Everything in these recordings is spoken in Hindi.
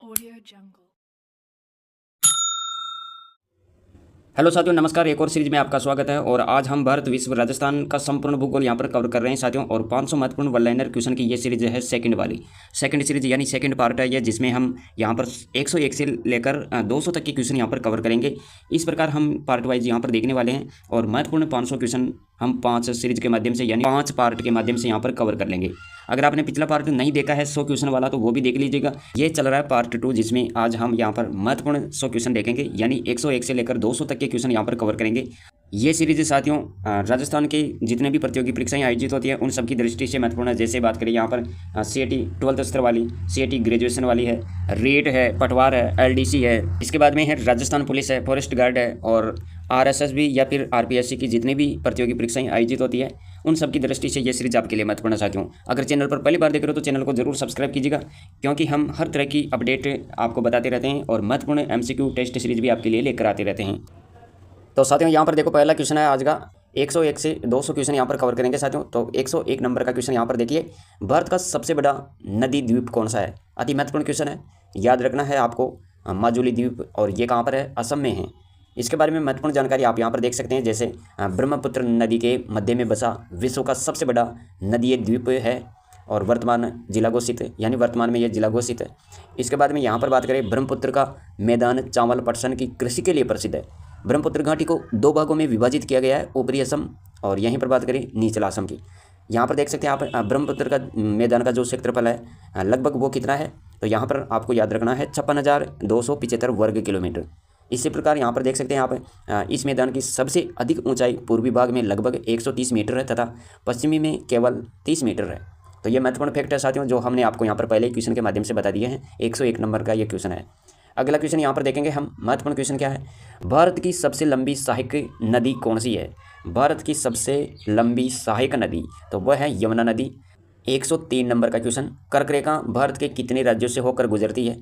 Audio Jungle. हेलो साथियों, नमस्कार। एक और सीरीज में आपका स्वागत है। और आज हम भारत विश्व राजस्थान का संपूर्ण भूगोल यहाँ पर कवर कर रहे हैं साथियों। और 500 महत्वपूर्ण वन लाइनर क्वेश्चन की ये सीरीज है सेकंड सीरीज यानी सेकंड पार्ट है ये, जिसमें हम यहाँ पर 101 से लेकर 200 तक के क्वेश्चन यहाँ पर कवर करेंगे। इस प्रकार हम पार्ट वाइज यहाँ पर देखने वाले हैं और महत्वपूर्ण 500 क्वेश्चन हम 5 सीरीज के माध्यम से यानी 5 पार्ट के माध्यम से यहाँ पर कवर कर लेंगे। अगर आपने पिछला पार्ट नहीं देखा है 100 क्वेश्चन वाला, तो वो भी देख लीजिएगा। ये चल रहा है पार्ट 2, जिसमें आज हम यहाँ पर महत्वपूर्ण 100 क्वेश्चन देखेंगे, यानी 101 से लेकर 200 तक के क्वेश्चन यहाँ पर कवर करेंगे। ये सीरीज साथियों राजस्थान के जितने भी प्रतियोगी परीक्षाएं आयोजित होती है उन सब की दृष्टि से महत्वपूर्ण है। जैसे बात करें यहाँ पर CAT 12th स्तर वाली, CAT ग्रेजुएशन वाली है, रेट है, पटवार है, LDC है, इसके बाद में है राजस्थान पुलिस है, फॉरेस्ट गार्ड है, और RSSB या फिर RPSC की जितनी भी प्रतियोगी परीक्षाएं आयोजित होती है उन सब की दृष्टि से ये सीरीज आपके लिए महत्वपूर्ण है साथियों। अगर चैनल पर पहली बार देख रहे हो तो चैनल को जरूर सब्सक्राइब कीजिएगा, क्योंकि हम हर तरह की अपडेट आपको बताते रहते हैं और महत्वपूर्ण MCQ टेस्ट सीरीज भी आपके लिए लेकर आते रहते हैं। तो साथियों यहाँ पर देखो, पहला क्वेश्चन है आज का। 101 से 200 क्वेश्चन यहाँ पर कवर करेंगे साथियों। तो 101 नंबर का क्वेश्चन यहाँ पर देखिए, भारत का सबसे बड़ा नदी द्वीप कौन सा है? अति महत्वपूर्ण क्वेश्चन है, याद रखना है आपको। माजुली द्वीप, और ये कहाँ पर है? असम में है। इसके बारे में महत्वपूर्ण जानकारी आप यहाँ पर देख सकते हैं। जैसे ब्रह्मपुत्र नदी के मध्य में बसा विश्व का सबसे बड़ा नदीय द्वीप है और वर्तमान जिला घोषित है, यानी वर्तमान में यह जिला घोषित है। इसके बाद में यहाँ पर बात करें, ब्रह्मपुत्र का मैदान चावल पटसन की कृषि के लिए प्रसिद्ध है। ब्रह्मपुत्र घाटी को 2 भागों में विभाजित किया गया है, ऊपरी असम और यहीं पर बात करें निचला असम की। यहाँ पर देख सकते हैं आप ब्रह्मपुत्र का मैदान का जो क्षेत्रफल है लगभग वो कितना है, तो यहाँ पर आपको याद रखना है 56,275 वर्ग किलोमीटर। इसी प्रकार यहाँ पर देख सकते हैं आप इस मैदान की सबसे अधिक ऊंचाई पूर्वी भाग में लगभग 130 मीटर है तथा पश्चिमी में केवल 30 मीटर है। तो ये महत्वपूर्ण फैक्ट है साथियों, जो हमने आपको यहाँ पर पहले क्वेश्चन के माध्यम से बता दिए हैं। 101 नंबर का ये क्वेश्चन है। अगला क्वेश्चन यहाँ पर देखेंगे हम। महत्वपूर्ण क्वेश्चन क्या है? भारत की सबसे लंबी सहायक नदी कौन सी है? भारत की सबसे लंबी सहायक नदी तो वह है यमुना नदी। 103 नंबर का क्वेश्चन, कर्करेखा भारत के कितने राज्यों से होकर गुजरती है?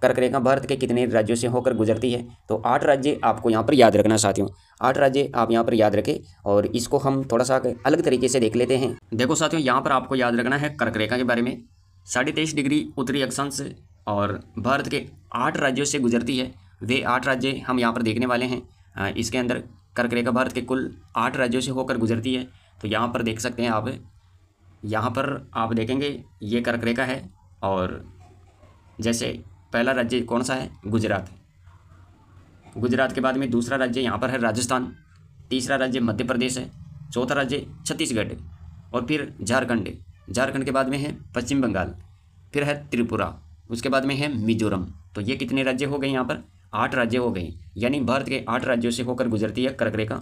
कर्करेखा भारत के कितने राज्यों से होकर गुजरती है? तो 8 राज्य आपको यहाँ पर याद रखना साथियों। 8 राज्य आप यहाँ पर याद रखें, और इसको हम थोड़ा सा अलग तरीके से देख लेते हैं। देखो साथियों, यहाँ पर आपको याद रखना है कर्करेखा के बारे में। 23.5 डिग्री उत्तरी अक्षांश और भारत के 8 राज्यों से गुजरती है। वे 8 राज्य हम यहाँ पर देखने वाले हैं। इसके अंदर कर्करेखा भारत के कुल 8 राज्यों से होकर गुजरती है। तो यहाँ पर देख सकते हैं आप, यहाँ पर आप देखेंगे ये कर्करेखा है। और जैसे पहला राज्य कौन सा है? गुजरात। गुजरात के बाद में दूसरा राज्य यहाँ पर है राजस्थान, तीसरा राज्य मध्य प्रदेश है, चौथा राज्य छत्तीसगढ़, और फिर झारखंड। झारखंड के बाद में है पश्चिम बंगाल, फिर है त्रिपुरा, उसके बाद में है मिजोरम। तो ये कितने राज्य हो गए? यहाँ पर 8 राज्य हो गए, यानी भारत के 8 राज्यों से होकर गुजरती है कर्करेखा।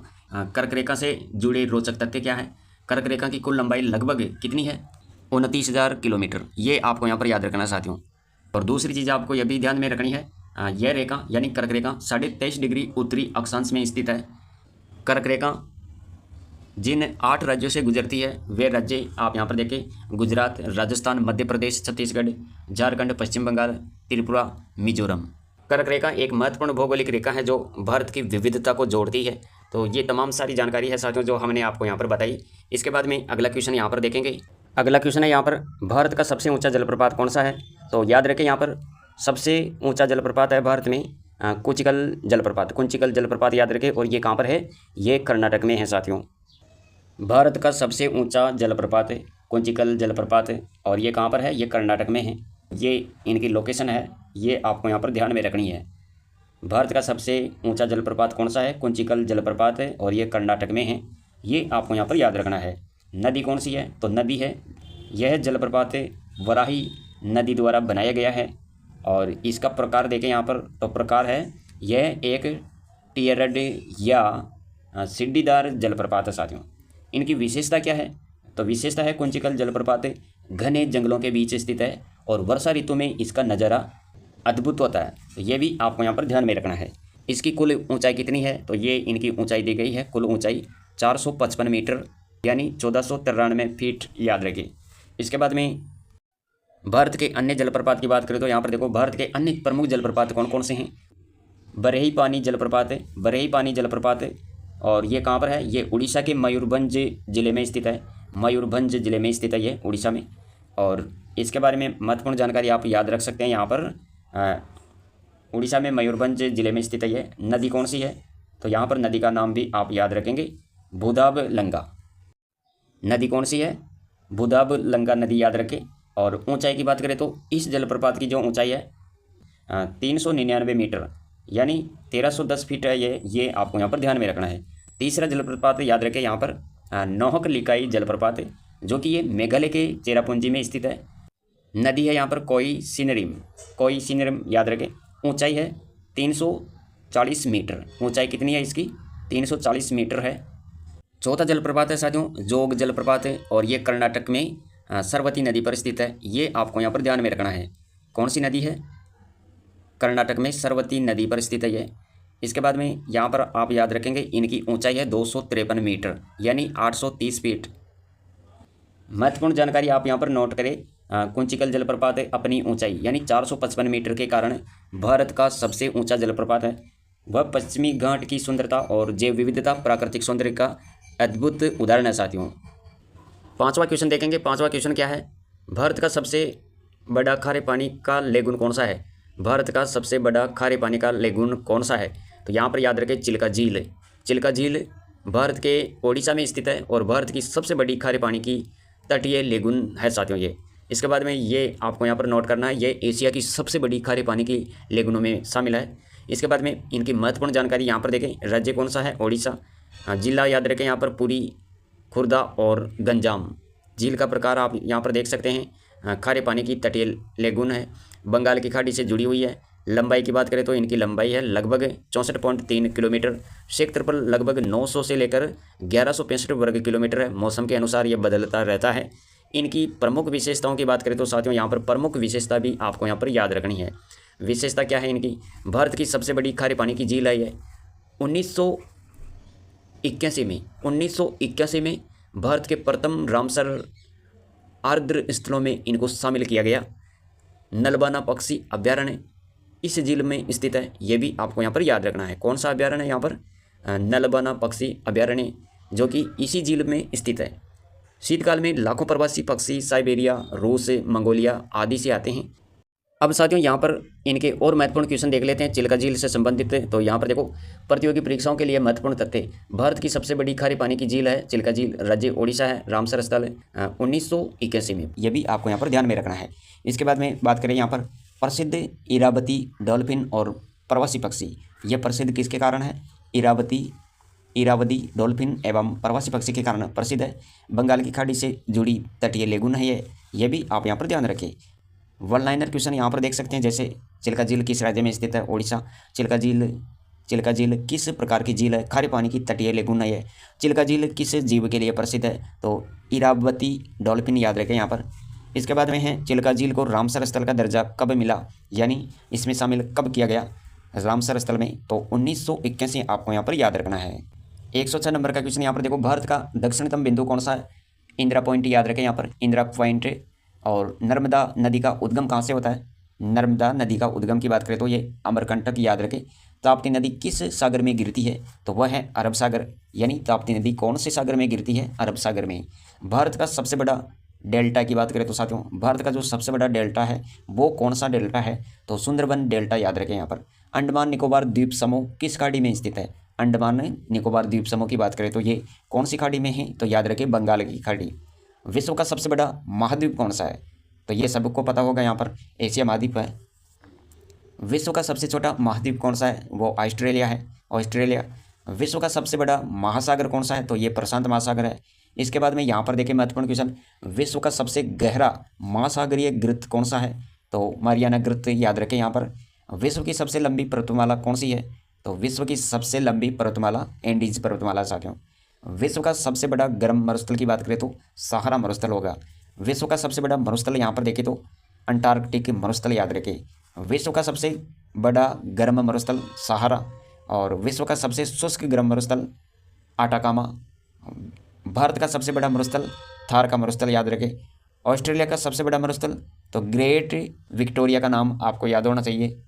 कर्करेखा से जुड़े रोचक तथ्य क्या है? कर्करेखा की कुल लंबाई लगभग कितनी है? 29,000 किलोमीटर। ये आपको यहाँ पर याद रखना साथियों। और दूसरी चीज़ आपको यह भी ध्यान में रखनी है, यह रेखा यानी कर्करेखा 23.5 डिग्री उत्तरी अक्षांश में स्थित है। कर्करेखा जिन 8 राज्यों से गुजरती है वे राज्य आप यहाँ पर देखें, गुजरात, राजस्थान, मध्य प्रदेश, छत्तीसगढ़, झारखंड, पश्चिम बंगाल, त्रिपुरा, मिजोरम। कर्करेखा एक महत्वपूर्ण भौगोलिक रेखा है जो भारत की विविधता को जोड़ती है। तो ये तमाम सारी जानकारी है साथियों जो हमने आपको यहाँ पर बताई। इसके बाद में अगला क्वेश्चन यहाँ पर देखेंगे। अगला क्वेश्चन है यहाँ पर, भारत का सबसे ऊंचा जलप्रपात कौन सा है? तो याद रखें, यहाँ पर सबसे ऊंचा जलप्रपात है भारत में कुंचिकल जलप्रपात। कुंचिकल जलप्रपात याद रखें, और ये कहाँ पर है? ये कर्नाटक में है साथियों। भारत का सबसे ऊंचा जलप्रपात है कुंचिकल जलप्रपात है, और ये कहाँ पर है? ये कर्नाटक में है। ये इनकी लोकेशन है, ये आपको यहाँ पर ध्यान में रखनी है। भारत का सबसे ऊंचा जलप्रपात कौन सा है? कुंचिकल जलप्रपात है, और ये कर्नाटक में है। ये आपको यहाँ पर याद रखना है। नदी कौन सी है? तो नदी है, यह जलप्रपात वराही नदी द्वारा बनाया गया है। और इसका प्रकार देखें यहाँ पर, तो प्रकार है यह एक टियरड या सीढ़ीदार जलप्रपात है साथियों। इनकी विशेषता क्या है? तो विशेषता है कुंचिकल जलप्रपात घने जंगलों के बीच स्थित है और वर्षा ऋतु में इसका नज़ारा अद्भुत होता है। तो ये भी आपको यहाँ पर ध्यान में रखना है। इसकी कुल ऊंचाई कितनी है? तो ये इनकी ऊंचाई दी गई है, कुल ऊंचाई 455 मीटर यानी 1493 फीट, याद रखिए। इसके बाद में भारत के अन्य जलप्रपात की बात करें तो यहाँ पर देखो, भारत के अन्य प्रमुख जलप्रपात कौन कौन से हैं? बरही पानी जलप्रपात है, बरही पानी जलप्रपात है, और ये कहाँ पर है? ये उड़ीसा के मयूरभंज जिले में स्थित है। मयूरभंज जिले में स्थित है ये, उड़ीसा में। और इसके बारे में महत्वपूर्ण जानकारी आप याद रख सकते हैं। यहाँ पर उड़ीसा में मयूरभंज जिले में स्थित है ये नदी कौन सी है, तो यहाँ पर नदी का नाम भी आप याद रखेंगे, भूदाबलंगा। नदी कौन सी है, भूदाबलंगा नदी याद रखें। और ऊंचाई की बात करें तो इस जलप्रपात की जो ऊंचाई है 399 मीटर यानी 1310 फीट है ये आपको यहाँ पर ध्यान में रखना है। तीसरा जलप्रपात याद रखें यहाँ पर नोहक लिकाई जलप्रपात है, जो कि ये मेघालय के चेरापूंजी में स्थित है। नदी है यहाँ पर कोई सिनरिम याद रखें। ऊंचाई है 340 मीटर, ऊंचाई कितनी है इसकी, 340 मीटर है। चौथा जलप्रपात है साथियों जोग जलप्रपात है, और ये कर्नाटक में सरवती नदी पर स्थित है। ये आपको यहाँ पर ध्यान में रखना है। कौन सी नदी है, कर्नाटक में सरवती नदी पर स्थित है ये। इसके बाद में यहाँ पर आप याद रखेंगे इनकी ऊंचाई है 253 मीटर यानी 830 फीट। महत्वपूर्ण जानकारी आप यहाँ पर नोट करें, कुंचिकल जलप्रपात है अपनी ऊंचाई यानी 455 मीटर के कारण भारत का सबसे ऊंचा जलप्रपात है। वह पश्चिमी घाट की सुंदरता और जैव विविधता प्राकृतिक सौंदर्य का अद्भुत उदाहरण है साथियों। पांचवा क्वेश्चन देखेंगे। पांचवा क्वेश्चन क्या है, भारत का सबसे बड़ा खारे पानी का लेगुन कौन सा है, भारत का सबसे बड़ा खारे पानी का लेगुन कौन सा है, तो यहाँ पर याद रखें चिल्का झील। चिल्का झील भारत के ओडिशा में स्थित है और भारत की सबसे बड़ी खारे पानी की तटीय लेगुन है साथियों ये। इसके बाद में ये आपको यहाँ पर नोट करना है, ये एशिया की सबसे बड़ी खारे पानी की लेगुनों में शामिल है। इसके बाद में इनकी महत्वपूर्ण जानकारी यहाँ पर देखें। राज्य कौन सा है, ओडिशा। जिला याद रखें यहाँ पर पुरी, खुर्दा और गंजाम। झील का प्रकार आप यहाँ पर देख सकते हैं, खारे पानी की तटीय लेगुन है, बंगाल की खाड़ी से जुड़ी हुई है। लंबाई की बात करें तो इनकी लंबाई है लगभग 64.3 किलोमीटर, क्षेत्रफल लगभग 900 से लेकर 1165 वर्ग किलोमीटर है। मौसम के अनुसार यह बदलता रहता है। इनकी प्रमुख विशेषताओं की बात करें तो साथियों यहाँ पर प्रमुख विशेषता भी आपको यहाँ पर याद रखनी है। विशेषता क्या है इनकी, भारत की सबसे बड़ी खारे पानी की झील है ये। 1981 में भारत के प्रथम रामसर आर्द्र स्थलों में इनको शामिल किया गया। नलबाना पक्षी अभ्यारण्य इस झील में स्थित है, ये भी आपको यहाँ पर याद रखना है। कौन सा अभ्यारण्य है यहाँ पर, नलबाना पक्षी अभ्यारण्य, जो कि इसी झील में स्थित है। शीतकाल में लाखों प्रवासी पक्षी साइबेरिया, रूस, मंगोलिया आदि से आते हैं। अब साथियों यहाँ पर इनके और महत्वपूर्ण क्वेश्चन देख लेते हैं चिल्का झील से संबंधित। तो यहाँ पर देखो, प्रतियोगी परीक्षाओं के लिए महत्वपूर्ण तथ्य, भारत की सबसे बड़ी खारे पानी की झील है चिल्का झील, राज्य ओडिशा है, रामसर स्थल 1981 में, यह भी आपको यहाँ पर ध्यान में रखना है। इसके बाद में बात करें यहाँ पर प्रसिद्ध इरावती डॉल्फिन और प्रवासी पक्षी, यह प्रसिद्ध किसके कारण है, इरावती डॉल्फिन एवं प्रवासी पक्षी के कारण प्रसिद्ध है। बंगाल की खाड़ी से जुड़ी तटीय लेगुन है ये भी आप यहाँ पर ध्यान रखें। वन लाइनर क्वेश्चन यहाँ पर देख सकते हैं, जैसे चिल्का झील किस राज्य में स्थित है, ओडिशा। चिल्का झील किस प्रकार की झील है, खारे पानी की तटीय लेगुन है ये। चिल्का झील किस जीव के लिए प्रसिद्ध है, तो इरावती डॉल्फिन याद रखें यहाँ पर। इसके बाद में है चिल्का झील को रामसर स्थल का दर्जा कब मिला, यानी इसमें शामिल कब किया गया रामसर स्थल में, तो 1981 आपको यहाँ पर याद रखना है। 106 नंबर का क्वेश्चन यहाँ पर देखो, भारत का दक्षिणतम बिंदु कौन सा है, इंदिरा पॉइंट याद रखें यहाँ पर, इंदिरा पॉइंट। और नर्मदा नदी का उद्गम कहाँ से होता है, नर्मदा नदी का उद्गम की बात करें तो ये अमरकंटक याद रखें। ताप्ती नदी किस सागर में गिरती है, तो वह है अरब सागर, यानी ताप्ती नदी कौन से सागर में गिरती है, अरब सागर में। भारत का सबसे बड़ा डेल्टा की बात करें तो साथियों, भारत का जो सबसे बड़ा डेल्टा है वो कौन सा डेल्टा है, तो सुंदरबन डेल्टा याद रखें यहाँ पर। अंडमान निकोबार द्वीप समूह किस खाड़ी में स्थित है, अंडमान निकोबार द्वीप समूह की बात करें तो ये कौन सी खाड़ी में है, तो याद रखें बंगाल की खाड़ी। विश्व का सबसे बड़ा महाद्वीप कौन सा है, तो ये सबको पता होगा यहाँ पर एशिया महाद्वीप है। विश्व का सबसे छोटा महाद्वीप कौन सा है, वो ऑस्ट्रेलिया है, ऑस्ट्रेलिया। विश्व का सबसे बड़ा महासागर कौन सा है, तो ये प्रशांत महासागर है। इसके बाद में यहाँ पर देखें महत्वपूर्ण क्वेश्चन, विश्व का सबसे गहरा महासागरीय गृत कौन सा है, तो मारियाना गृत याद रखें यहाँ पर। विश्व की सबसे लंबी पर्वतमाला कौन सी है, तो विश्व की सबसे लंबी पर्वतमाला एंडीज पर्वतमाला साथियों। विश्व का सबसे बड़ा गर्म मरुस्थल की बात करें तो सहारा मरुस्थल होगा। विश्व का सबसे बड़ा मरुस्थल यहाँ पर देखें तो अंटार्कटिक मरुस्थल याद रखें। विश्व का सबसे बड़ा गर्म मरुस्थल सहारा, और विश्व का सबसे शुष्क गर्म मरुस्थल आटाकामा। भारत का सबसे बड़ा मरुस्थल थार का मरुस्थल याद रखें। ऑस्ट्रेलिया का सबसे बड़ा मरुस्थल, तो ग्रेट विक्टोरिया का नाम आपको याद होना चाहिए।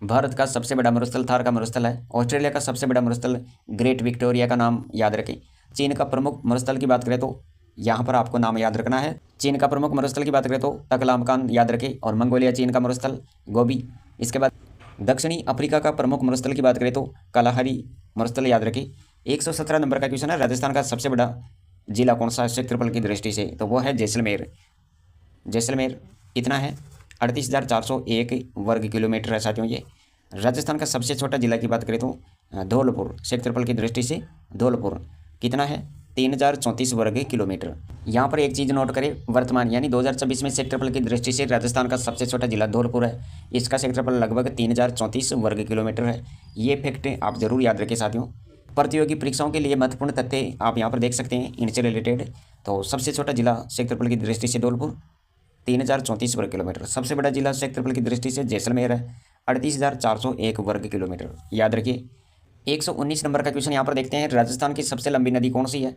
भारत का सबसे बड़ा मरुस्थल थार का मरुस्थल है, ऑस्ट्रेलिया का सबसे बड़ा मरुस्थल ग्रेट विक्टोरिया का नाम याद रखें। चीन का प्रमुख मरुस्थल की बात करें तो यहाँ पर आपको नाम याद रखना है चीन का प्रमुख मरुस्थल की बात करें तो तकलामकान याद रखें, और मंगोलिया चीन का मरुस्थल गोबी। इसके बाद दक्षिणी अफ्रीका का प्रमुख मरुस्थल की बात करें तो कालाहारी मरुस्थल याद रखें। 117 नंबर का क्वेश्चन है, राजस्थान का सबसे बड़ा जिला कौन सा है क्षेत्रफल की दृष्टि से, तो वो है जैसलमेर। जैसलमेर कितना है, 38,401 वर्ग किलोमीटर है साथियों ये। राजस्थान का सबसे छोटा जिला की बात करें तो धौलपुर, क्षेत्रफल की दृष्टि से धौलपुर कितना है, 3,034 वर्ग किलोमीटर। यहाँ पर एक चीज़ नोट करें, वर्तमान यानी 2024 में क्षेत्रफल की दृष्टि से राजस्थान का सबसे छोटा जिला धौलपुर है। इसका क्षेत्रफल लगभग 3,034 वर्ग किलोमीटर है। ये फैक्ट आप जरूर याद रखें साथियों। प्रतियोगी परीक्षाओं के लिए महत्वपूर्ण तथ्य आप यहाँ पर देख सकते हैं इनसे रिलेटेड। तो सबसे छोटा जिला क्षेत्रफल की दृष्टि से धौलपुर, 3,034 वर्ग किलोमीटर। सबसे बड़ा जिला क्षेत्रफल की दृष्टि से जैसलमेर है, 38,401 वर्ग किलोमीटर, याद रखिए। 119 नंबर का क्वेश्चन यहाँ पर देखते हैं, राजस्थान की सबसे लंबी नदी कौन सी है।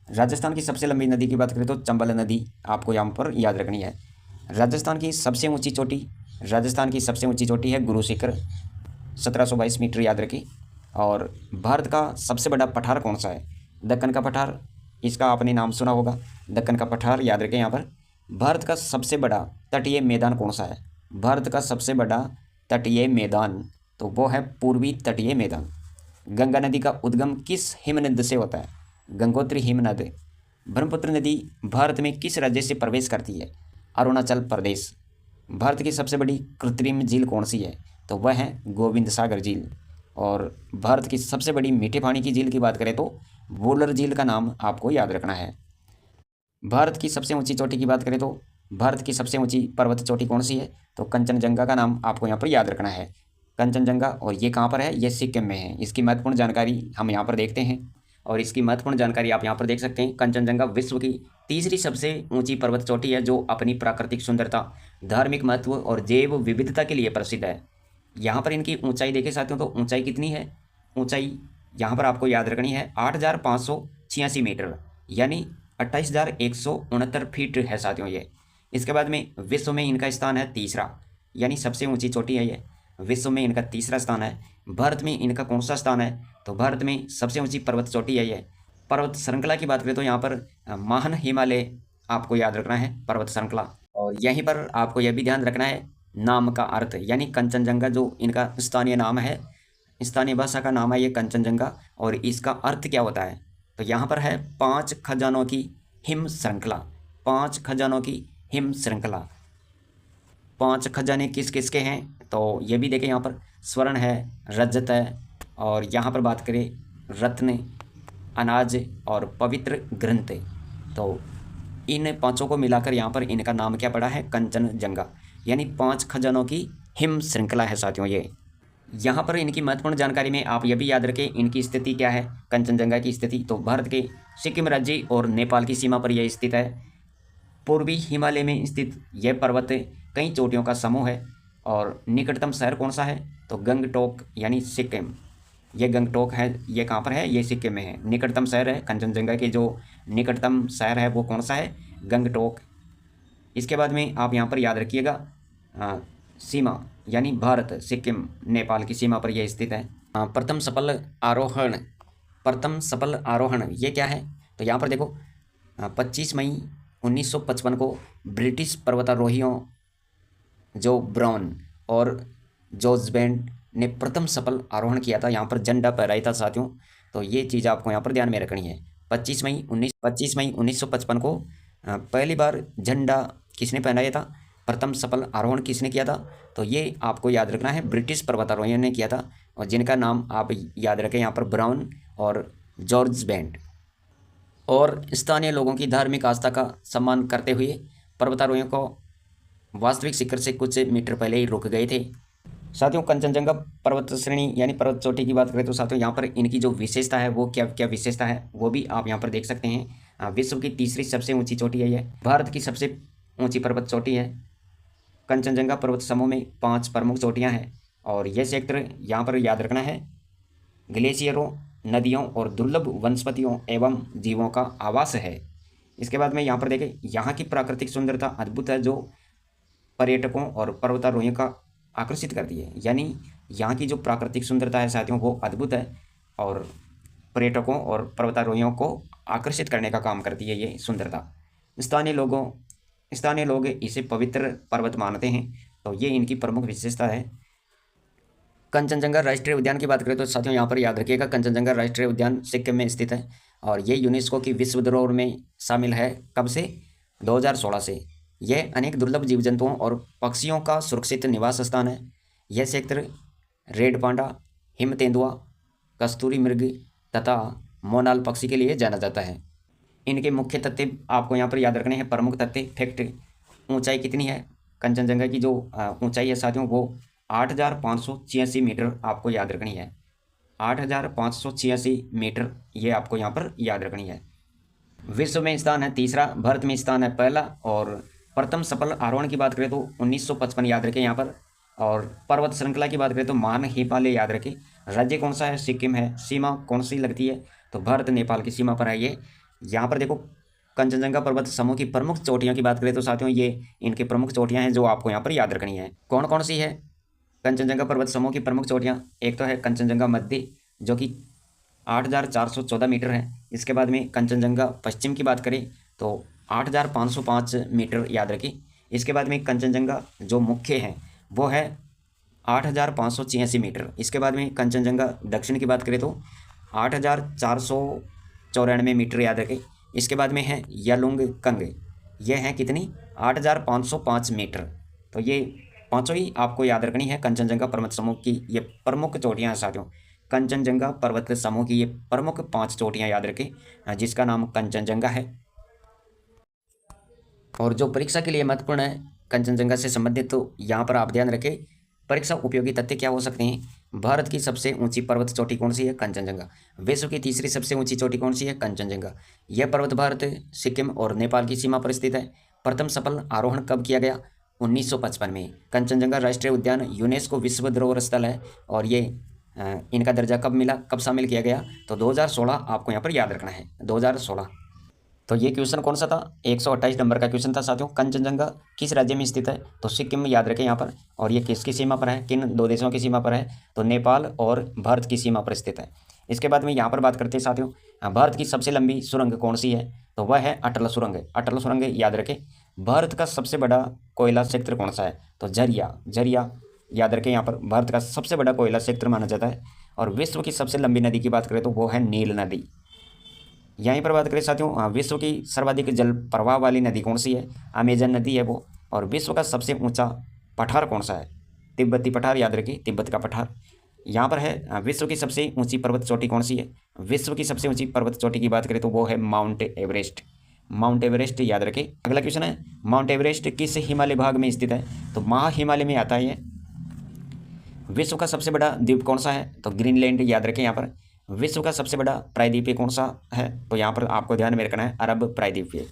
राजस्थान की सबसे लंबी नदी की बात करें तो चंबल नदी आपको यहाँ पर याद रखनी है। राजस्थान की सबसे ऊंची चोटी, राजस्थान की सबसे ऊंची चोटी है गुरु शिखर, 1722 मीटर, याद रखिए। और भारत का सबसे बड़ा पठार कौन सा है, दक्कन का पठार, इसका आपने नाम सुना होगा, दक्कन का पठार, याद रखें यहाँ पर। भारत का सबसे बड़ा तटीय मैदान कौन सा है, भारत का सबसे बड़ा तटीय मैदान, तो वो है पूर्वी तटीय मैदान। गंगा नदी का उद्गम किस हिमनद से होता है, गंगोत्री हिमनद। ब्रह्मपुत्र नदी भारत में किस राज्य से प्रवेश करती है, अरुणाचल प्रदेश। भारत की सबसे बड़ी कृत्रिम झील कौन सी है, तो वह है गोविंद सागर झील। और भारत की सबसे बड़ी मीठे पानी की झील की बात करें तो वोलर झील का नाम आपको याद रखना है। भारत की सबसे ऊंची चोटी की बात करें तो भारत की सबसे ऊंची पर्वत चोटी कौन सी है, तो कंचनजंगा का नाम आपको यहाँ पर याद रखना है, कंचनजंगा। और ये कहाँ पर है, ये सिक्किम में है। इसकी महत्वपूर्ण जानकारी हम यहाँ पर देखते हैं, और इसकी महत्वपूर्ण जानकारी आप यहाँ पर देख सकते हैं। कंचनजंगा विश्व की तीसरी सबसे ऊंची पर्वत चोटी है, जो अपनी प्राकृतिक सुंदरता, धार्मिक महत्व और जैव विविधता के लिए प्रसिद्ध है। यहाँ पर इनकी ऊंचाई देखें साथियों, तो ऊंचाई कितनी है, ऊंचाई यहाँ पर आपको याद रखनी है 8,586 मीटर, यानी 28,169 फीट है साथियों ये। इसके बाद में विश्व में इनका स्थान है तीसरा, यानी सबसे ऊंची चोटी है ये, विश्व में इनका तीसरा स्थान है। भारत में इनका कौन सा स्थान है, तो भारत में सबसे ऊंची पर्वत चोटी है ये। पर्वत श्रृंखला की बात करें तो यहाँ पर महान हिमालय आपको याद रखना है, पर्वत श्रृंखला। और यहीं पर आपको यह भी ध्यान रखना है नाम का अर्थ, यानी कंचनजंगा जो इनका स्थानीय नाम है, स्थानीय भाषा का नाम है ये कंचनजंगा, और इसका अर्थ क्या होता है, तो यहाँ पर है 5 खजानों की हिम श्रृंखला, 5 खजानों की हिम श्रृंखला। 5 खजाने किस किस के हैं, तो ये भी देखें, यहाँ पर स्वर्ण है, रजत है, और यहाँ पर बात करें रत्न, अनाज और पवित्र ग्रंथ। तो इन पांचों को मिलाकर यहाँ पर इनका नाम क्या पड़ा है, कंचनजंगा, यानी 5 खजानों की हिम श्रृंखला है साथियों ये। यहाँ पर इनकी महत्वपूर्ण जानकारी में आप यह भी याद रखें इनकी स्थिति क्या है, कंचनजंगा की स्थिति, तो भारत के सिक्किम राज्य और नेपाल की सीमा पर यह स्थित है। पूर्वी हिमालय में स्थित यह पर्वत कई चोटियों का समूह है। और निकटतम शहर कौन सा है, तो गंगटोक, यानी सिक्किम। ये गंगटोक है, ये कहाँ पर है, ये सिक्किम में है। निकटतम शहर है कंचनजंगा के, जो निकटतम शहर है वो कौन सा है, गंगटोक। इसके बाद में आप यहाँ पर याद रखिएगा सीमा, यानी भारत सिक्किम नेपाल की सीमा पर यह स्थित है। प्रथम सफल आरोहण, प्रथम सफल आरोहण ये क्या है, तो यहाँ पर देखो 25 मई 1955 को ब्रिटिश पर्वतारोहियों जो ब्राउन और जॉर्ज बैंड ने प्रथम सफल आरोहण किया था, यहाँ पर झंडा फहराया था साथियों। तो ये चीज़ आपको यहाँ पर ध्यान में रखनी है। 25 मई 1955 को पहली बार झंडा किसने पहनाया था, प्रथम सफल आरोहण किसने किया था, तो ये आपको याद रखना है ब्रिटिश पर्वतारोहियों ने किया था, और जिनका नाम आप याद रखें यहाँ पर ब्राउन और जॉर्ज बैंड। और स्थानीय लोगों की धार्मिक आस्था का सम्मान करते हुए पर्वतारोहियों को वास्तविक शिखर से कुछ मीटर पहले ही रुक गए थे। साथियों कंचनजंगा पर्वत श्रेणी यानी पर्वत चोटी की बात करें तो साथियों यहाँ पर इनकी जो विशेषता है वो क्या क्या विशेषता है वो भी आप यहाँ पर देख सकते हैं। विश्व की तीसरी सबसे ऊंची चोटी है यह, भारत की सबसे ऊंची पर्वत चोटी है। कंचनजंगा पर्वत समूह में 5 प्रमुख चोटियाँ हैं, और यह क्षेत्र यहाँ पर याद रखना है ग्लेशियरों, नदियों और दुर्लभ वनस्पतियों एवं जीवों का आवास है। इसके बाद में यहाँ पर देखें, यहाँ की प्राकृतिक सुंदरता अद्भुत है, जो पर्यटकों और पर्वतारोहियों का आकर्षित करती है। यानी यहाँ की जो प्राकृतिक सुंदरता है साथियों वो अद्भुत है, और पर्यटकों और पर्वतारोहियों को आकर्षित करने का काम करती है ये सुंदरता। स्थानीय लोगों स्थानीय लोग इसे पवित्र पर्वत मानते हैं। तो ये इनकी प्रमुख विशेषता है। कंचनजंगा राष्ट्रीय उद्यान की बात करें तो साथियों यहाँ पर याद रखिएगा, कंचनजंगा राष्ट्रीय उद्यान सिक्किम में स्थित है और ये यूनेस्को की विश्व धरोहर में शामिल है। कब से? 2016 से। यह अनेक दुर्लभ जीव जंतुओं और पक्षियों का सुरक्षित निवास स्थान है। यह क्षेत्र रेड पांडा, हिम तेंदुआ, कस्तूरी मृग तथा मोनाल पक्षी के लिए जाना जाता है। इनके मुख्य तथ्य आपको यहाँ पर याद रखने हैं। प्रमुख तथ्य फैक्ट, ऊंचाई कितनी है कंचनजंगा की, जो ऊंचाई है साथियों वो 8,586 मीटर आपको याद रखनी है। 8,586 मीटर ये आपको यहाँ पर याद रखनी है। विश्व में स्थान है तीसरा, भारत में स्थान है पहला। और प्रथम सफल आरोहण की बात करें तो 1955 याद रखें यहाँ पर। और पर्वत श्रृंखला की बात करें तो महान हिमालय याद रखें। राज्य कौन सा है? सिक्किम है। सीमा कौन सी लगती है? तो भारत नेपाल की सीमा पर है ये। यहाँ पर देखो कंचनजंगा पर्वत समूह की प्रमुख चोटियों की बात करें तो साथियों ये इनकी प्रमुख चोटियां हैं जो आपको यहाँ पर याद रखनी है। कौन कौन सी है कंचनजंगा पर्वत समूह की प्रमुख चोटियां? एक तो है कंचनजंगा मध्य जो कि 8,414 मीटर है। इसके बाद में कंचनजंगा पश्चिम की बात करें तो 8,505 मीटर याद रखें। इसके बाद में कंचनजंगा जो मुख्य है वो है 8,586 मीटर। इसके बाद में कंचनजंगा दक्षिण की बात करें तो 8,494 मीटर याद रखें। इसके बाद में है यालुंग कंग, ये है कितनी? 8,505 मीटर। तो ये पांचों ही आपको याद रखनी है। कंचनजंगा पर्वत समूह की ये प्रमुख चोटियां हैं साथियों। कंचनजंगा पर्वत समूह की ये प्रमुख 5 चोटियां याद रखें जिसका नाम कंचनजंगा है। और जो परीक्षा के लिए महत्वपूर्ण है कंचनजंगा से संबंधित, तो यहाँ पर आप ध्यान रखें परीक्षा उपयोगी तथ्य क्या हो सकते हैं। भारत की सबसे ऊंची पर्वत चोटी कौन सी है? कंचनजंगा। विश्व की तीसरी सबसे ऊंची चोटी कौन सी है? कंचनजंगा। यह पर्वत भारत, सिक्किम और नेपाल की सीमा पर स्थित है। प्रथम सफल आरोहण कब किया गया? 1955 में। कंचनजंगा राष्ट्रीय उद्यान यूनेस्को विश्व धरोहर स्थल है और ये इनका दर्जा कब मिला, कब शामिल किया गया? तो 2016 आपको यहाँ पर याद रखना है, 2016। तो ये क्वेश्चन कौन सा था? 128 नंबर का क्वेश्चन था साथियों। कंचनजंगा किस राज्य में स्थित है? तो सिक्किम में याद रखें यहाँ पर। और ये किसकी सीमा पर है? किन 2 देशों की सीमा पर है? तो नेपाल और भारत की सीमा पर स्थित है। इसके बाद में यहाँ पर बात करते हैं साथियों भारत की सबसे लंबी सुरंग कौन सी है? तो वह है अटल सुरंग। अटल सुरंग याद रखें। भारत का सबसे बड़ा कोयला क्षेत्र कौन सा है? तो झरिया। झरिया याद रखें यहाँ पर भारत का सबसे बड़ा कोयला क्षेत्र माना जाता है। और विश्व की सबसे लंबी नदी की बात करें तो वो है नील नदी। यहीं पर बात करें साथियों विश्व की सर्वाधिक जल प्रवाह वाली नदी कौन सी है? अमेजन नदी है वो। और विश्व का सबसे ऊंचा पठार कौन सा है? तिब्बती पठार याद रखिए, तिब्बत का पठार। यहाँ पर है विश्व की सबसे ऊंची पर्वत चोटी कौन सी है? विश्व की सबसे ऊंची पर्वत चोटी की बात करें तो वो है माउंट एवरेस्ट। माउंट एवरेस्ट याद रखें। अगला क्वेश्चन है माउंट एवरेस्ट किस हिमालय भाग में स्थित है? तो महा हिमालय में आता है ये। विश्व का सबसे बड़ा द्वीप कौन सा है? तो ग्रीनलैंड याद रखें यहाँ पर। विश्व का सबसे बड़ा प्रायद्वीपीय कौन सा है? तो यहाँ पर आपको ध्यान में रखना है अरब प्रायद्वीपीय।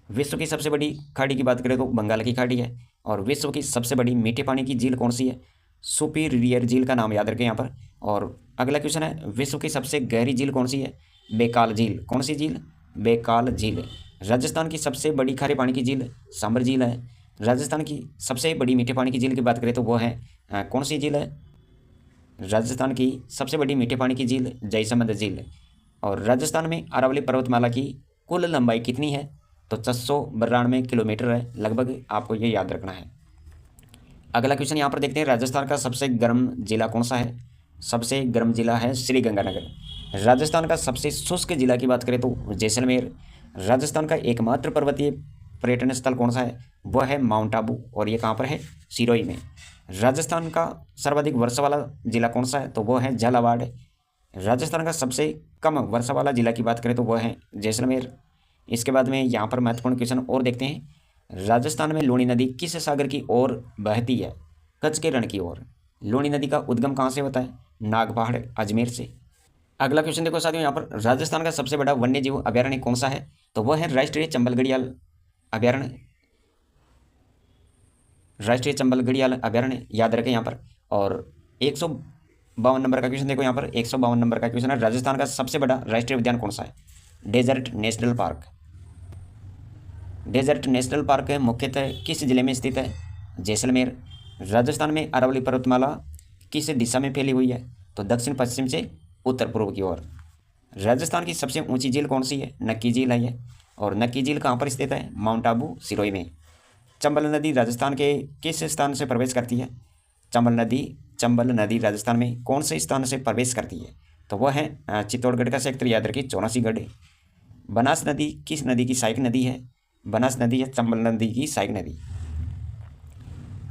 विश्व की सबसे बड़ी खाड़ी की बात करें तो बंगाल की खाड़ी है। और विश्व की सबसे बड़ी मीठे पानी की झील कौन सी है? सुपीरियर झील का नाम याद रखें यहाँ पर। और अगला क्वेश्चन है विश्व की सबसे गहरी झील कौन सी है? बेकाल झील। कौन सी झील? बेकाल झील। राजस्थान की सबसे बड़ी खारे पानी की झील सांबर झील है। राजस्थान की सबसे बड़ी मीठे पानी की झील की बात करें तो वो है कौन सी झील है? राजस्थान की सबसे बड़ी मीठे पानी की झील जयसमंद झील। और राजस्थान में अरावली पर्वतमाला की कुल लंबाई कितनी है? तो 692 किलोमीटर है लगभग, आपको ये याद रखना है। अगला क्वेश्चन यहाँ पर देखते हैं राजस्थान का सबसे गर्म जिला कौन सा है? सबसे गर्म जिला है श्रीगंगानगर। राजस्थान का सबसे शुष्क जिला की बात करें तो जैसलमेर। राजस्थान का एकमात्र पर्वतीय पर्यटन स्थल कौन सा है? वह है माउंट आबू और ये कहाँ पर है? सिरोही में। राजस्थान का सर्वाधिक वर्षा वाला जिला कौन सा है? तो वो है झालावाड़। राजस्थान का सबसे कम वर्षा वाला जिला की बात करें तो वह है जैसलमेर। इसके बाद में यहाँ पर महत्वपूर्ण क्वेश्चन और देखते हैं। राजस्थान में लूणी नदी किस सागर की ओर बहती है? कच्छ के रण की ओर। लूणी नदी का उद्गम कहाँ से होता है? नागपहाड़ अजमेर से। अगला क्वेश्चन देखो साथियों यहाँ पर राजस्थान का सबसे बड़ा वन्य जीव अभयारण्य कौन सा है? तो वह है राष्ट्रीय चंबल घड़ियाल अभयारण्य। राष्ट्रीय चंबल घड़ियाल अभयारण्य याद रखें यहाँ पर। और 152 नंबर का क्वेश्चन देखो यहाँ पर 152 नंबर का क्वेश्चन है राजस्थान का सबसे बड़ा राष्ट्रीय उद्यान कौन सा है? Desert national park. Desert national park मुख्यतः किस जिले में स्थित है? जैसलमेर। राजस्थान में अरावली पर्वतमाला किस दिशा में फैली हुई है? तो दक्षिण पश्चिम से उत्तर पूर्व की ओर। राजस्थान की सबसे ऊंची झील कौन सी है? नक्की झील है ये। और नक्की झील कहाँ पर स्थित है? माउंट आबू सिरोही में। चंबल नदी राजस्थान के किस स्थान से प्रवेश करती है? चंबल नदी राजस्थान में कौन से स्थान से प्रवेश करती है? तो वह है चित्तौड़गढ़ का सेक्टर, याद रखिए 84गढ़। बनास नदी किस नदी की सहायक नदी है? बनास नदी है चंबल नदी की सहायक नदी।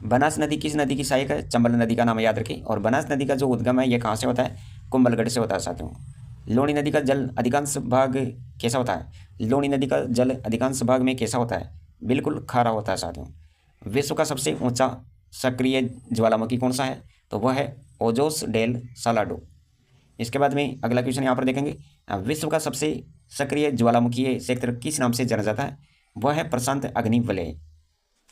बनास नदी किस नदी की सहायक है? चंबल नदी का नाम याद रखें। और बनास नदी का जो उद्गम है ये कहाँ से होता है? कुंभलगढ़ से होता है साथियों। लूणी नदी का जल अधिकांश भाग कैसा होता है? लूणी नदी का जल अधिकांश भाग में कैसा होता है? बिल्कुल खारा होता है साथियों। विश्व का सबसे ऊंचा सक्रिय ज्वालामुखी कौन सा है? तो वह है ओजोस डेल सालाडो। इसके बाद में अगला क्वेश्चन यहाँ पर देखेंगे, विश्व का सबसे सक्रिय ज्वालामुखीय क्षेत्र किस नाम से जाना जाता है? वह है प्रशांत अग्निवलय।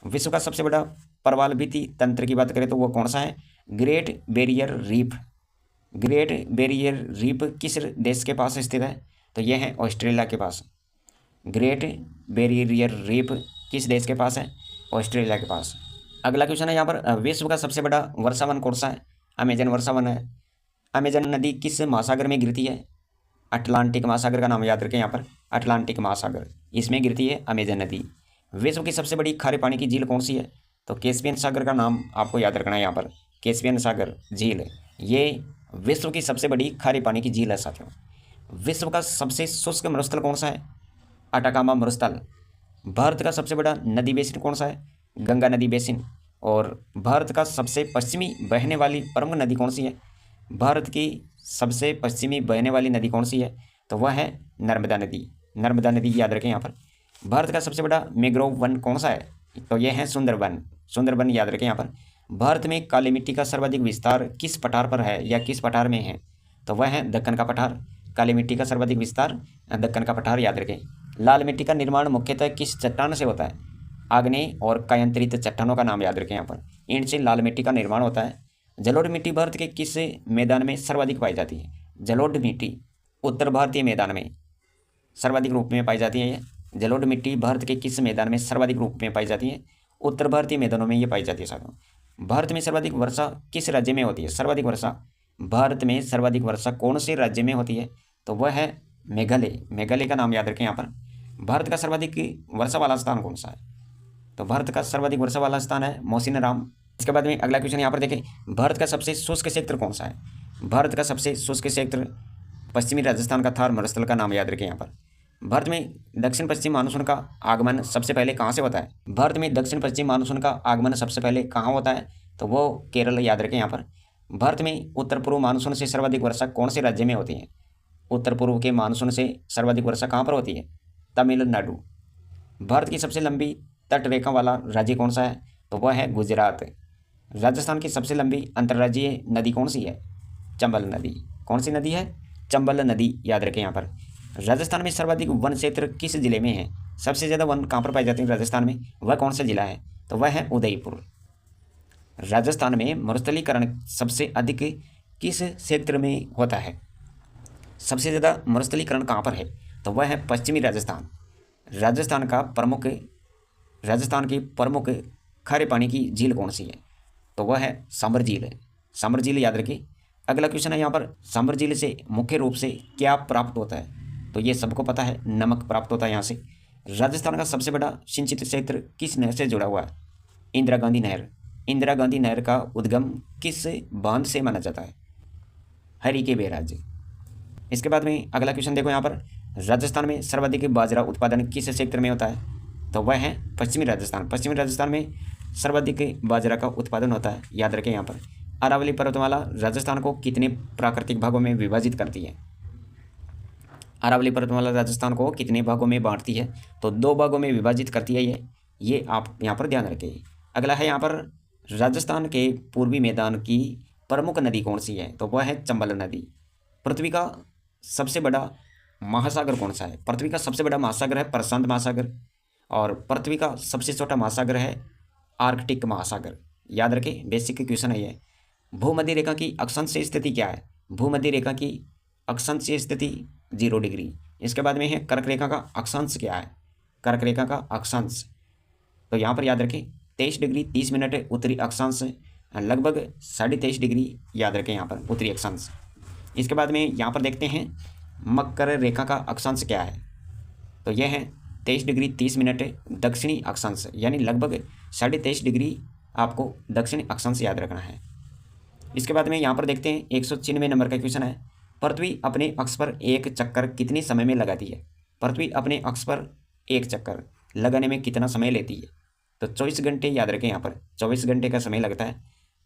विश्व का सबसे बड़ा प्रवाल भित्ति तंत्र की बात करें तो वह कौन सा है? Great barrier reef. Great barrier reef किस देश के पास स्थित है? तो यह है ऑस्ट्रेलिया के पास। ग्रेट बैरियर रीफ किस देश के पास है? ऑस्ट्रेलिया के पास। अगला क्वेश्चन है यहाँ पर, विश्व का सबसे बड़ा वर्षावन कौन सा है? अमेजन वर्षावन है। अमेजन नदी किस महासागर में गिरती है? अटलांटिक महासागर का नाम याद रखें यहाँ पर, अटलांटिक महासागर, इसमें गिरती है अमेजन नदी। विश्व की सबसे बड़ी खारे पानी की झील कौन सी है? तो कैस्पियन सागर का नाम आपको याद रखना है यहाँ पर, कैस्पियन सागर झील, ये विश्व की सबसे बड़ी खारे पानी की झील है साथियों। विश्व का सबसे शुष्क मरुस्थल कौन सा है? अटाकामा मरुस्थल। भारत का सबसे बड़ा नदी बेसिन कौन सा है? गंगा नदी बेसिन। और भारत का सबसे पश्चिमी बहने वाली प्रमुख नदी कौन सी है? भारत की सबसे पश्चिमी बहने वाली नदी कौन सी है? तो वह है नर्मदा नदी। नर्मदा नदी याद रखें यहाँ पर। भारत का सबसे बड़ा मैंग्रोव वन कौन सा है? तो यह है सुंदरबन। सुंदरबन याद रखें यहाँ पर। भारत में काली मिट्टी का सर्वाधिक विस्तार किस पठार पर है या किस पठार में है? तो वह है दक्कन का पठार। काली मिट्टी का सर्वाधिक विस्तार दक्कन का पठार याद रखें। लाल मिट्टी का निर्माण मुख्यतः किस चट्टान से होता है? आग्नेय और कायांतरित चट्टानों का नाम याद रखें यहाँ पर, इनसे लाल मिट्टी का निर्माण होता है। जलोढ़ मिट्टी भारत के किस मैदान में सर्वाधिक पाई जाती है? जलोढ़ मिट्टी उत्तर भारतीय मैदान में सर्वाधिक रूप में पाई जाती है। ये जलोढ़ मिट्टी भारत के किस मैदान में सर्वाधिक रूप में पाई जाती है? उत्तर भारतीय मैदानों में ये पाई जाती है साथियों। भारत में सर्वाधिक वर्षा किस राज्य में होती है? सर्वाधिक वर्षा भारत में सर्वाधिक वर्षा कौन से राज्य में होती है? तो वह है मेघालय। मेघालय का नाम याद रखें यहाँ पर। भारत का सर्वाधिक वर्षा वाला स्थान कौन सा है? तो भारत का सर्वाधिक वर्षा वाला स्थान है मौसिनराम। इसके बाद में अगला क्वेश्चन यहाँ पर देखें, भारत का सबसे शुष्क क्षेत्र कौन सा है? भारत का सबसे शुष्क क्षेत्र पश्चिमी राजस्थान का थार मरुस्थल का नाम याद रखें यहाँ पर। भारत में दक्षिण पश्चिम मानसून का आगमन सबसे पहले कहाँ से होता है? भारत में दक्षिण पश्चिम मानसून का आगमन सबसे पहले कहाँ होता है? तो वो केरल याद रखें यहाँ पर। भारत में उत्तर पूर्व मानसून से सर्वाधिक वर्षा कौन से राज्य में होती है? उत्तर पूर्व के मानसून से सर्वाधिक वर्षा कहाँ पर होती है? तमिलनाडु। भारत की सबसे लंबी तट रेखा वाला राज्य कौन सा है? तो वह है गुजरात। राजस्थान की सबसे लंबी अंतर्राज्यीय नदी कौन सी है? चंबल नदी। कौन सी नदी है? चंबल नदी याद रखें यहाँ पर। राजस्थान में सर्वाधिक वन क्षेत्र किस जिले में है? सबसे ज़्यादा वन कहाँ पर पाए जाते हैं राजस्थान में? वह कौन सा जिला है? तो वह है उदयपुर। राजस्थान में मरुस्थलीकरण सबसे अधिक किस क्षेत्र में होता है? सबसे ज़्यादा मरुस्थलीकरण कहाँ पर है? तो वह है पश्चिमी राजस्थान। राजस्थान की प्रमुख खारे पानी की झील कौन सी है? तो वह है सांबर झील है। सांबर झील याद रखिए। अगला क्वेश्चन है यहाँ पर, सांबर झील से मुख्य रूप से क्या प्राप्त होता है? तो ये सबको पता है, नमक प्राप्त होता है यहाँ से। राजस्थान का सबसे बड़ा सिंचित क्षेत्र किस नहर से जुड़ा हुआ है? इंदिरा गांधी नहर। इंदिरा गांधी नहर का उद्गम किस बांध से माना जाता है? हरिके बैराज। इसके बाद में अगला क्वेश्चन देखो यहाँ पर, राजस्थान में सर्वाधिक बाजरा उत्पादन किस क्षेत्र में होता है? तो वह है पश्चिमी राजस्थान। पश्चिमी राजस्थान में सर्वाधिक बाजरा का उत्पादन होता है, याद रखें यहाँ पर। अरावली पर्वतमाला राजस्थान को कितने प्राकृतिक भागों में विभाजित करती है? अरावली पर्वतमाला राजस्थान को कितने भागों में बांटती है? तो 2 भागों में विभाजित करती है ये आप यहाँ पर ध्यान रखें। अगला है यहाँ पर, राजस्थान के पूर्वी मैदान की प्रमुख नदी कौन सी है? तो वह है चंबल नदी। पृथ्वी का सबसे बड़ा महासागर कौन सा है? पृथ्वी का सबसे बड़ा महासागर है प्रशांत महासागर, और पृथ्वी का सबसे छोटा महासागर है आर्कटिक महासागर। याद रखें, बेसिक क्वेश्चन है ये। भूमध्य रेखा की अक्षांश स्थिति क्या है? भूमध्य रेखा की अक्षांश स्थिति 0 डिग्री। इसके बाद में है कर्क रेखा का अक्षांश क्या है? कर्क रेखा का अक्षांश तो यहाँ पर याद रखें 23 डिग्री 30 मिनट उत्तरी अक्षांश, लगभग 23.5 डिग्री याद रखें यहाँ पर उत्तरी अक्षांश। इसके बाद में यहाँ पर देखते हैं मकर रेखा का अक्षांश क्या है? तो यह है 23 डिग्री 30 मिनट दक्षिणी अक्षांश, यानी लगभग 23.5 डिग्री आपको दक्षिणी अक्षांश याद रखना है। इसके बाद में यहाँ पर देखते हैं 196 नंबर का क्वेश्चन है, पृथ्वी अपने अक्ष पर एक चक्कर कितने समय में लगाती है। पृथ्वी अपने अक्ष पर एक चक्कर लगाने में कितना समय लेती है। तो 24 घंटे याद रखें, यहाँ पर 24 घंटे का समय लगता है।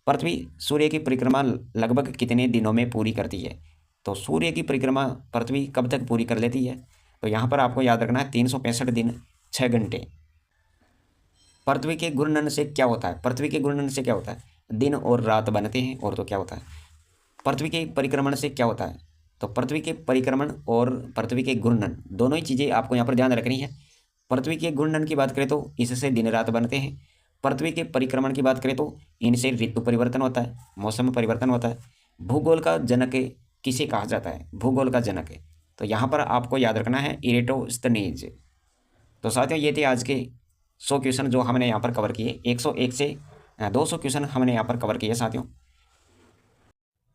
पृथ्वी सूर्य की परिक्रमा लगभग कितने दिनों में पूरी करती है। तो सूर्य की परिक्रमा पृथ्वी कब तक पूरी कर लेती है। तो यहाँ पर आपको याद रखना है 365 दिन 6 घंटे। पृथ्वी के घूर्णन से क्या होता है। पृथ्वी के घूर्णन से क्या होता है, दिन और रात बनते हैं। और तो क्या होता है, पृथ्वी के परिक्रमण से क्या होता है। तो पृथ्वी के परिक्रमण और पृथ्वी के घूर्णन दोनों ही चीज़ें आपको यहाँ पर ध्यान रखनी है। पृथ्वी के घूर्णन की बात करें तो इससे दिन रात बनते हैं। पृथ्वी के परिक्रमण की बात करें तो इनसे ऋतु परिवर्तन होता है, मौसम परिवर्तन होता है। भूगोल का जनक किसे कहा जाता है, भूगोल का जनक। तो यहाँ पर आपको याद रखना है इरेटोस्थनीज। तो साथियों ये थे आज के 100 क्वेश्चन जो हमने यहाँ पर कवर किए। 101 से 200 क्वेश्चन हमने यहाँ पर कवर किए साथियों।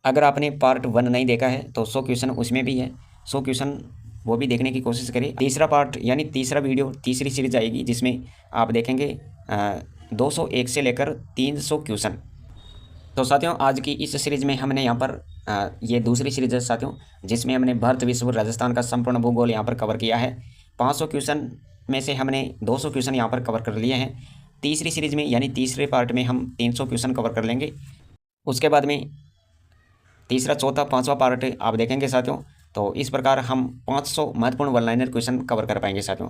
अगर आपने पार्ट 1 नहीं देखा है तो 100 क्वेश्चन उसमें भी है, 100 क्वेश्चन वो भी देखने की कोशिश करें। तीसरा पार्ट यानी तीसरा वीडियो, तीसरी सीरीज आएगी जिसमें आप देखेंगे 201 से लेकर 300 क्वेश्चन। तो साथियों आज की इस सीरीज में हमने यहाँ पर ये दूसरी सीरीज है साथियों, जिसमें हमने भारत विश्व राजस्थान का संपूर्ण भूगोल यहाँ पर कवर किया है। 500 क्वेश्चन में से हमने 200 क्वेश्चन यहाँ पर कवर कर लिए हैं। तीसरी सीरीज में यानी तीसरे पार्ट में हम 300 क्वेश्चन कवर कर लेंगे। उसके बाद में तीसरा, चौथा, पाँचवा पार्ट आप देखेंगे साथियों। तो इस प्रकार हम 500 महत्वपूर्ण वन लाइनर क्वेश्चन कवर कर पाएंगे साथियों।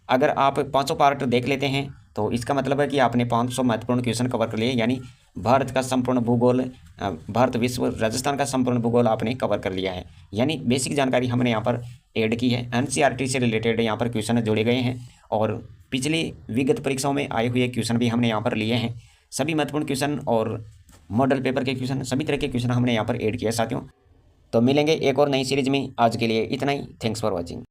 अगर आप 500 पार्ट देख लेते हैं तो इसका मतलब है कि आपने 500 महत्वपूर्ण क्वेश्चन कवर कर लिए, यानी भारत का संपूर्ण भूगोल, भारत विश्व राजस्थान का संपूर्ण भूगोल आपने कवर कर लिया है। यानी बेसिक जानकारी हमने यहाँ पर ऐड की है। एनसीईआरटी से रिलेटेड यहाँ पर क्वेश्चन जोड़े गए हैं और पिछली विगत परीक्षाओं में आए हुए क्वेश्चन भी हमने यहाँ पर लिए हैं। सभी महत्वपूर्ण क्वेश्चन और मॉडल पेपर के क्वेश्चन, सभी तरह के क्वेश्चन हमने यहाँ पर ऐड किया साथियों। तो मिलेंगे एक और नई सीरीज में। आज के लिए इतना ही। Thanks for watching.